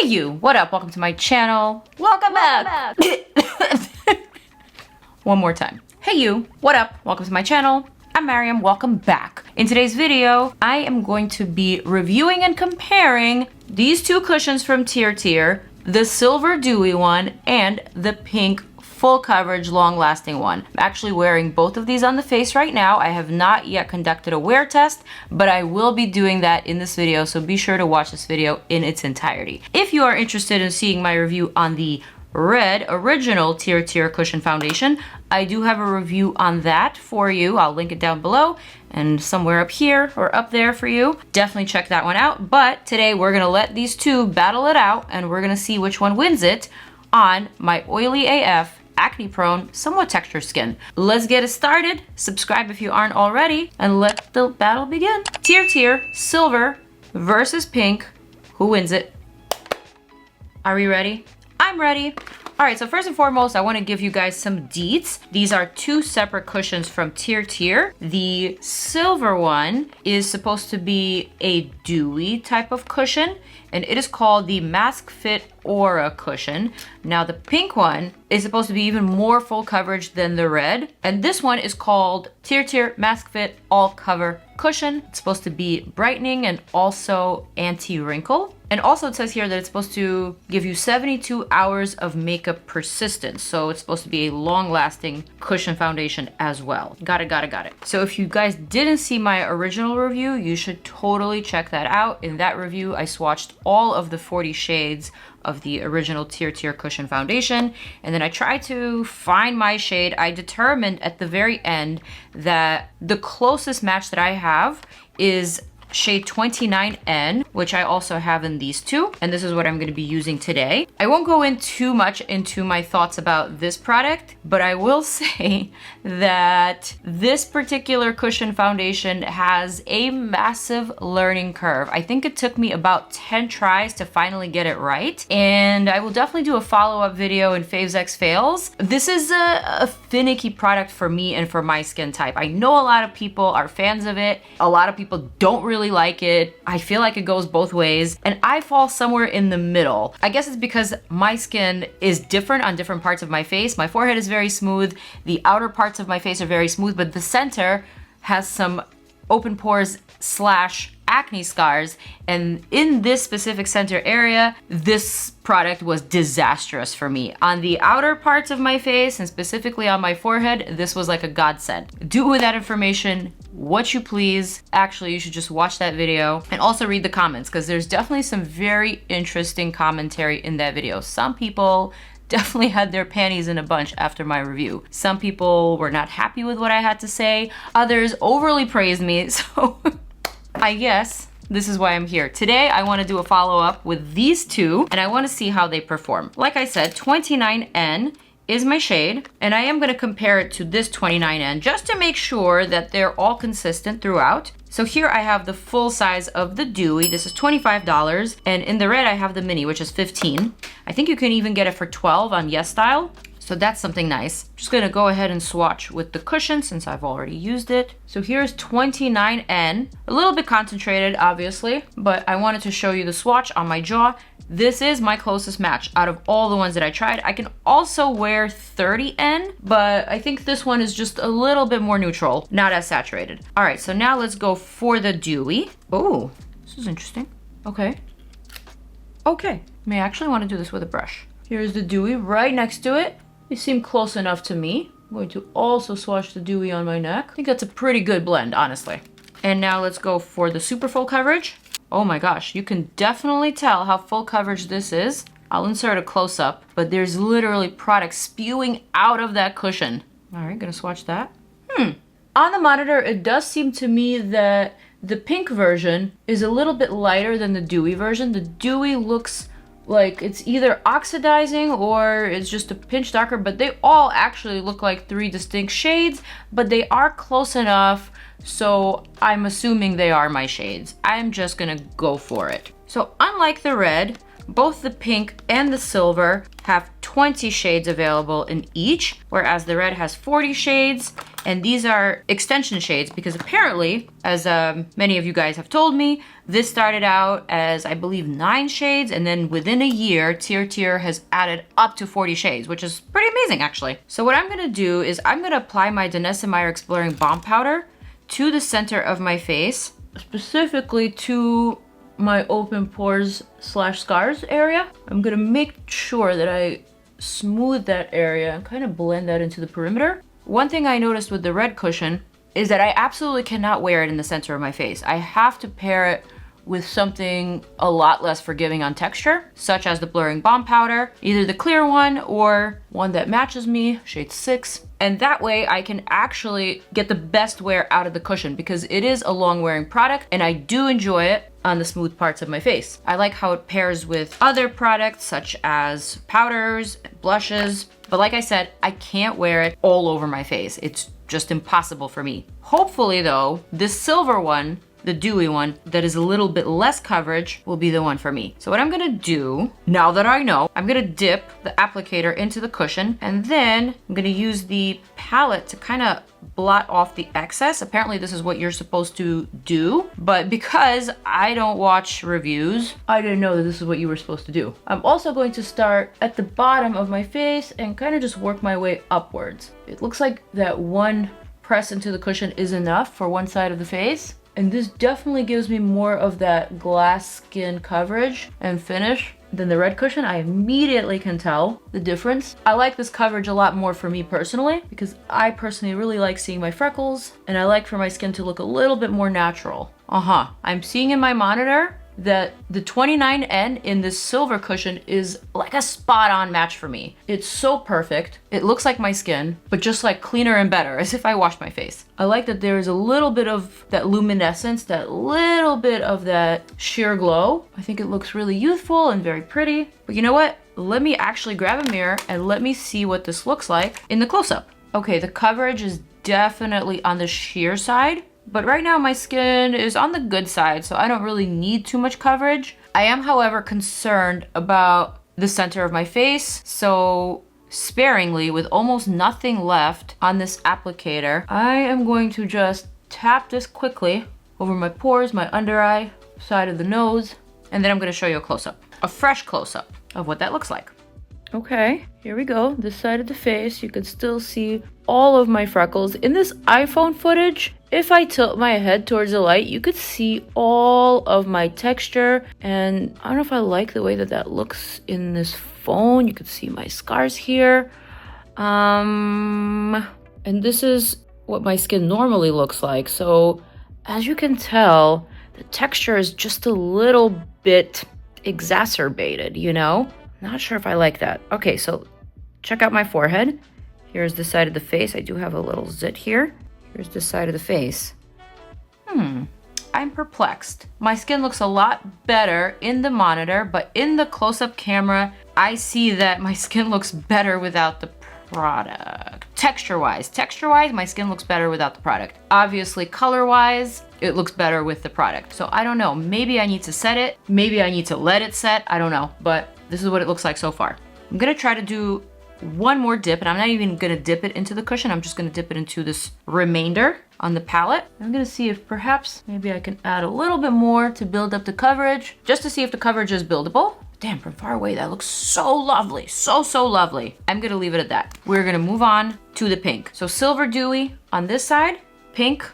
Hey you, what up? Welcome to my channel. Welcome back. One more time. Hey you, what up? Welcome to my channel. I'm Maryam, welcome back. In today's video, I am going to be reviewing and comparing these two cushions from TIRTIR, the silver dewy one and the pink full coverage long lasting one. I'm actually wearing both of these on the face right now. I have not yet conducted a wear test, but I will be doing that in this video, so be sure to watch this video in its entirety. If you are interested in seeing my review on the red original TIRTIR cushion foundation, I do have a review on that for you. I'll link it down below and somewhere up here or up there for you. Definitely check that one out. But today we're gonna let these two battle it out and we're gonna see which one wins it on my oily AF, acne prone, somewhat textured skin. Let's get it started. Subscribe if you aren't already and let the battle begin. TIRTIR silver versus pink. Who wins it? Are we ready? I'm ready. All right, so first and foremost, I want to give you guys some deets. These are two separate cushions from TIRTIR. The silver one is supposed to be a dewy type of cushion, and it is called the Mask Fit Aura cushion. Now the pink one is supposed to be even more full coverage than the red, and this one is called TIRTIR Mask Fit All Cover Cushion. It's supposed to be brightening and also anti-wrinkle. And also it says here that it's supposed to give you 72 hours of makeup persistence. So it's supposed to be a long-lasting cushion foundation as well. Got it. So if you guys didn't see my original review, you should totally check that out. In that review, I swatched all of the 40 shades of the original TIRTIR cushion foundation, and then I tried to find my shade. I determined at the very end that the closest match that I have is shade 29N, which I also have in these two, and this is what I'm going to be using today. I won't go in too much into my thoughts about this product, but I will say that this particular cushion foundation has a massive learning curve. I think it took me about 10 tries to finally get it right, and I will definitely do a follow-up video in Faves X Fails. This is a finicky product for me and for my skin type. I know a lot of people are fans of it. A lot of people don't really like it. I feel like it goes both ways, and I fall somewhere in the middle. I guess it's because my skin is different on different parts of my face. My forehead is very smooth. The outer parts of my face are very smooth, but the center has some open pores / acne scars, and in this specific center area, this product was disastrous for me. On the outer parts of my face and specifically on my forehead, this was like a godsend. Do with that information what you please. Actually, you should just watch that video and also read the comments, because there's definitely some very interesting commentary in that video. Some people definitely had their panties in a bunch after my review. Some people were not happy with what I had to say. Others overly praised me, so I guess this is why I'm here. Today, I want to do a follow-up with these two, and I want to see how they perform. Like I said, 29N is my shade, and I am going to compare it to this 29N just to make sure that they're all consistent throughout. So here I have the full size of the dewy. This is $25, and in the red I have the mini, which is $15. I think you can even get it for $12 on Yes Style. So that's something nice. Just gonna go ahead and swatch with the cushion since I've already used it. So here's 29N. A little bit concentrated, obviously, but I wanted to show you the swatch on my jaw. This is my closest match out of all the ones that I tried. I can also wear 30N, but I think this one is just a little bit more neutral, not as saturated. All right, so now let's go for the dewy. Oh, this is interesting. Okay. May I actually want to do this with a brush. Here's the dewy right next to it. They seem close enough to me. I'm going to also swatch the dewy on my neck. I think that's a pretty good blend, honestly. And now let's go for the super full coverage. Oh my gosh, you can definitely tell how full coverage this is. I'll insert a close-up, but there's literally product spewing out of that cushion. All right, gonna swatch that. On the monitor, it does seem to me that the pink version is a little bit lighter than the dewy version. The dewy looks like it's either oxidizing or it's just a pinch darker, but they all actually look like 3 distinct shades, but they are close enough, so I'm assuming they are my shades. I'm just gonna go for it. So unlike the red, Both the pink and the silver have 20 shades available in each, whereas the red has 40 shades. And these are extension shades because apparently, as many of you guys have told me, this started out as, I believe, 9 shades, and then within a year, TIRTIR has added up to 40 shades, which is pretty amazing, actually. So what I'm gonna do is I'm gonna apply my Danessa Meyers Exploring Balm Powder to the center of my face, specifically to my open pores / scars area. I'm gonna make sure that I smooth that area and kind of blend that into the perimeter. One thing I noticed with the red cushion is that I absolutely cannot wear it in the center of my face. I have to pair it with something a lot less forgiving on texture, such as the blurring balm powder, either the clear one or one that matches me, shade 6. And that way I can actually get the best wear out of the cushion because it is a long wearing product and I do enjoy it on the smooth parts of my face. I like how it pairs with other products such as powders, blushes, but like I said, I can't wear it all over my face. It's just impossible for me. Hopefully though, this silver one, the dewy one that is a little bit less coverage, will be the one for me. So what I'm gonna do, now that I know, I'm gonna dip the applicator into the cushion and then I'm gonna use the palette to kind of blot off the excess. Apparently this is what you're supposed to do, but because I don't watch reviews, I didn't know that this is what you were supposed to do. I'm also going to start at the bottom of my face and kind of just work my way upwards. It looks like that one press into the cushion is enough for one side of the face. And this definitely gives me more of that glass skin coverage and finish than the red cushion. I immediately can tell the difference. I like this coverage a lot more for me personally because I personally really like seeing my freckles and I like for my skin to look a little bit more natural. I'm seeing in my monitor that the 29N in this silver cushion is like a spot-on match for me. It's so perfect. It looks like my skin, but just like cleaner and better, as if I washed my face. I like that there is a little bit of that luminescence, that little bit of that sheer glow. I think it looks really youthful and very pretty. But you know what? Let me actually grab a mirror and let me see what this looks like in the close-up. Okay, the coverage is definitely on the sheer side. But right now my skin is on the good side, so I don't really need too much coverage. I am, however, concerned about the center of my face, so sparingly, with almost nothing left on this applicator, I am going to just tap this quickly over my pores, my under eye, side of the nose, and then I'm gonna show you a close-up, a fresh close-up of what that looks like. Okay, here we go. This side of the face, you can still see all of my freckles. In this iPhone footage, if I tilt my head towards the light, you could see all of my texture. And I don't know if I like the way that that looks in this phone. You could see my scars here. And this is what my skin normally looks like. So as you can tell, the texture is just a little bit exacerbated, you know? Not sure if I like that. Okay, so check out my forehead. Here's the side of the face. I do have a little zit here. Here's the side of the face. I'm perplexed. My skin looks a lot better in the monitor, but in the close-up camera, I see that my skin looks better without the product. Texture-wise, my skin looks better without the product. Obviously, color-wise, it looks better with the product. So I don't know, maybe I need to set it, maybe I need to let it set, I don't know, but this is what it looks like so far. I'm gonna try to do one more dip, and I'm not even gonna dip it into the cushion, I'm just gonna dip it into this remainder on the palette. I'm gonna see if perhaps maybe I can add a little bit more to build up the coverage, just to see if the coverage is buildable. Damn, from far away, that looks so lovely, so lovely. I'm gonna leave it at that. We're gonna move on to the pink. So silver dewy on this side, pink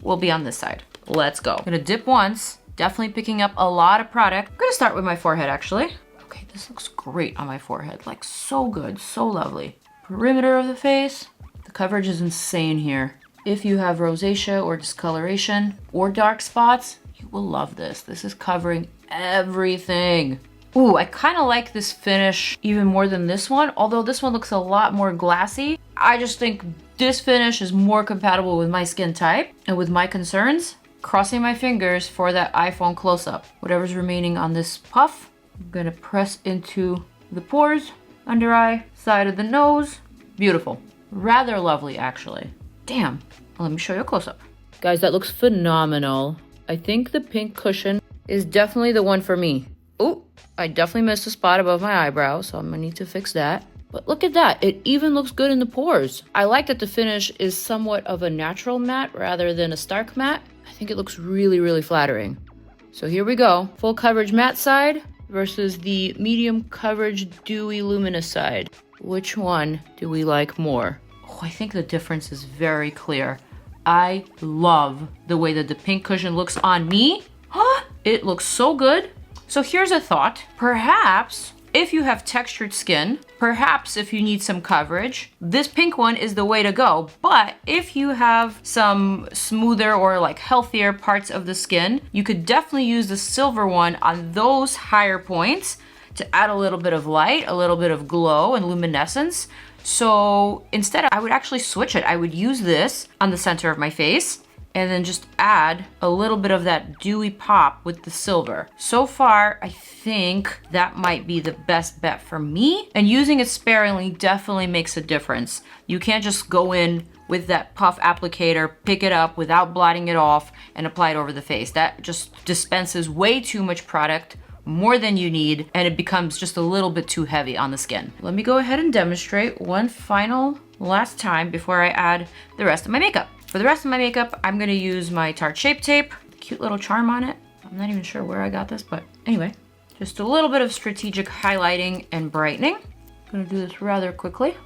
will be on this side. Let's go. I'm gonna dip once, definitely picking up a lot of product. I'm gonna start with my forehead actually. Okay, this looks great on my forehead, like so good, so lovely. Perimeter of the face, the coverage is insane here. If you have rosacea or discoloration or dark spots, you will love this. This is covering everything. Ooh, I kind of like this finish even more than this one, although this one looks a lot more glassy. I just think this finish is more compatible with my skin type and with my concerns. Crossing my fingers for that iPhone close-up. Whatever's remaining on this puff, I'm gonna press into the pores, under eye, side of the nose. Beautiful. Rather lovely, actually. Damn. Let me show you a close-up. Guys, that looks phenomenal. I think the pink cushion is definitely the one for me. Oh, I definitely missed a spot above my eyebrow, so I'm gonna need to fix that. But look at that, it even looks good in the pores. I like that the finish is somewhat of a natural matte rather than a stark matte. I think it looks really, really flattering. So here we go, full coverage matte side versus the medium coverage dewy luminous side. Which one do we like more? Oh, I think the difference is very clear. I love the way that the pink cushion looks on me. It looks so good. So here's a thought. Perhaps if you have textured skin, perhaps if you need some coverage, this pink one is the way to go. But if you have some smoother or like healthier parts of the skin, you could definitely use the silver one on those higher points to add a little bit of light, a little bit of glow and luminescence. So instead, I would actually switch it. I would use this on the center of my face and then just add a little bit of that dewy pop with the silver. So far, I think that might be the best bet for me. And using it sparingly definitely makes a difference. You can't just go in with that puff applicator, pick it up without blotting it off and apply it over the face. That just dispenses way too much product, more than you need, and it becomes just a little bit too heavy on the skin. Let me go ahead and demonstrate one final last time before I add the rest of my makeup. For the rest of my makeup, I'm gonna use my Tarte Shape Tape, cute little charm on it. I'm not even sure where I got this, but anyway, just a little bit of strategic highlighting and brightening. I'm gonna do this rather quickly.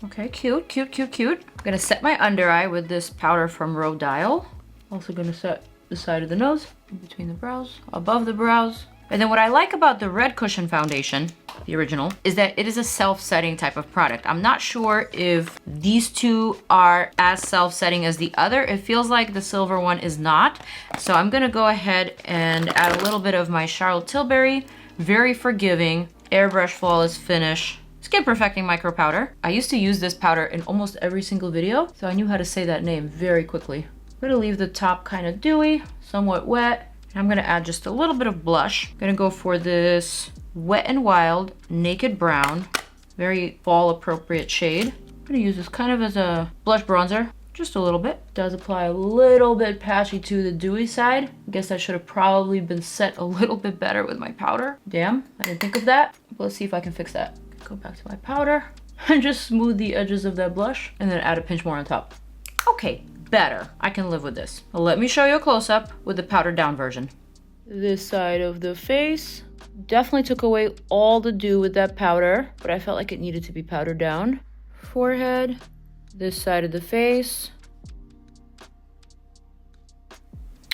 Okay, cute, cute, cute, cute. I'm gonna set my under eye with this powder from Rodial. Also gonna set the side of the nose, in between the brows, above the brows. And then what I like about the red cushion foundation, the original, is that it is a self-setting type of product. I'm not sure if these two are as self-setting as the other. It feels like the silver one is not. So I'm gonna go ahead and add a little bit of my Charlotte Tilbury, very forgiving, airbrush flawless finish, skin perfecting micro powder. I used to use this powder in almost every single video, so I knew how to say that name very quickly. I'm gonna leave the top kind of dewy, somewhat wet. I'm gonna add just a little bit of blush. I'm gonna go for this Wet n Wild Naked Brown, very fall appropriate shade. I'm gonna use this kind of as a blush bronzer, just a little bit. Does apply a little bit patchy to the dewy side. I guess I should have probably been set a little bit better with my powder. Damn, I didn't think of that. Let's see if I can fix that. Go back to my powder and just smooth the edges of that blush and then add a pinch more on top. Okay. Better. I can live with this. Let me show you a close-up with the powdered down version. This side of the face definitely took away all the dew with that powder, but I felt like it needed to be powdered down. Forehead, this side of the face.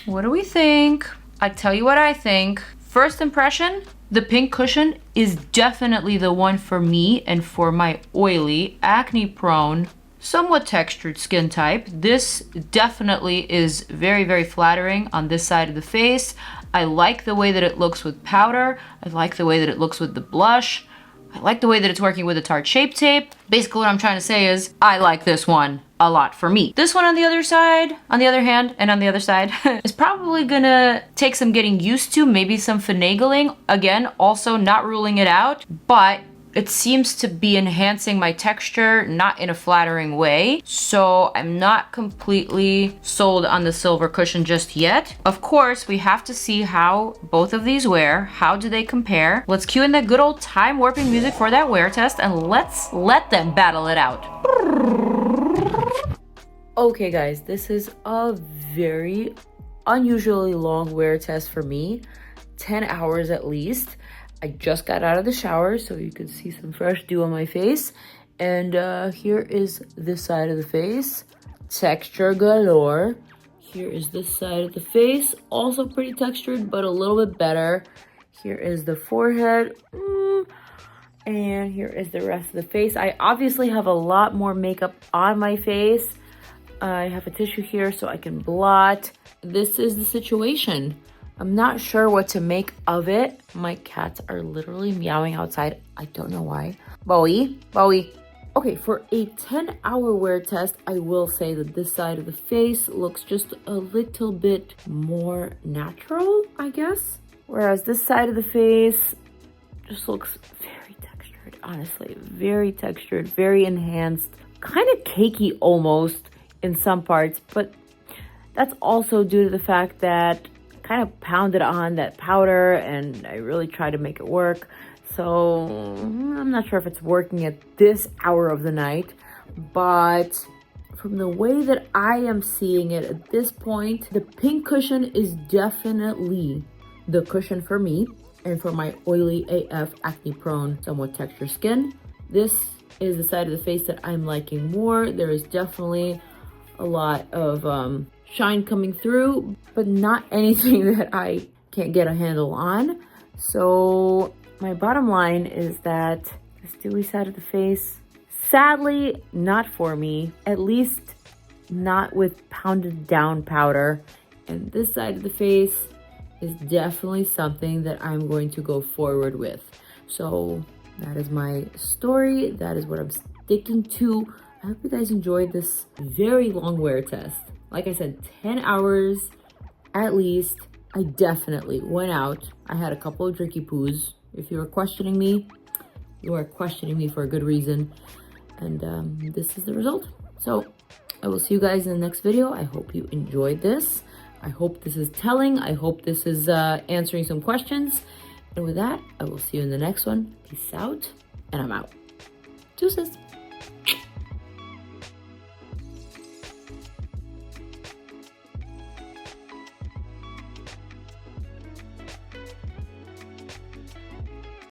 What do we think? I tell you what I think. First impression, the pink cushion is definitely the one for me and for my oily, acne-prone, somewhat textured skin type. This definitely is very, very flattering on this side of the face. I like the way that it looks with powder. I like the way that it looks with the blush. I like the way that it's working with the Tarte Shape Tape. Basically what I'm trying to say is I like this one a lot for me. This one on the other side, on the other hand, and on the other side is probably gonna take some getting used to, maybe some finagling. Again, also not ruling it out, but it seems to be enhancing my texture, not in a flattering way. So I'm not completely sold on the silver cushion just yet. Of course, we have to see how both of these wear. How do they compare? Let's cue in that good old time warping music for that wear test and let's let them battle it out. Okay guys, this is a very unusually long wear test for me. 10 hours at least. I just got out of the shower, so you can see some fresh dew on my face. And here is this side of the face. Texture galore. Here is this side of the face. Also pretty textured, but a little bit better. Here is the forehead. And here is the rest of the face. I obviously have a lot more makeup on my face. I have a tissue here so I can blot. This is the situation. I'm not sure what to make of it. My cats are literally meowing outside. I don't know why. Bowie, Bowie. Okay, for a 10-hour wear test, I will say that this side of the face looks just a little bit more natural, I guess. Whereas this side of the face just looks very textured, honestly. Very textured, very enhanced, kind of cakey almost in some parts, but that's also due to the fact that kind of pounded on that powder and I really tried to make it work. So I'm not sure if it's working at this hour of the night, but from the way that I am seeing it at this point, the pink cushion is definitely the cushion for me and for my oily AF, acne prone, somewhat texture skin. This is the side of the face that I'm liking more. There is definitely a lot of shine coming through, but not anything that I can't get a handle on. So my bottom line is that this dewy side of the face, sadly, not for me, at least not with pounded down powder. And this side of the face is definitely something that I'm going to go forward with. So that is my story. That is what I'm sticking to. I hope you guys enjoyed this very long wear test. Like I said, 10 hours at least. I definitely went out. I had a couple of drinky poos. If you were questioning me, you are questioning me for a good reason. And this is the result. So I will see you guys in the next video. I hope you enjoyed this. I hope this is telling. I hope this is answering some questions. And with that, I will see you in the next one. Peace out. And I'm out. Deuces.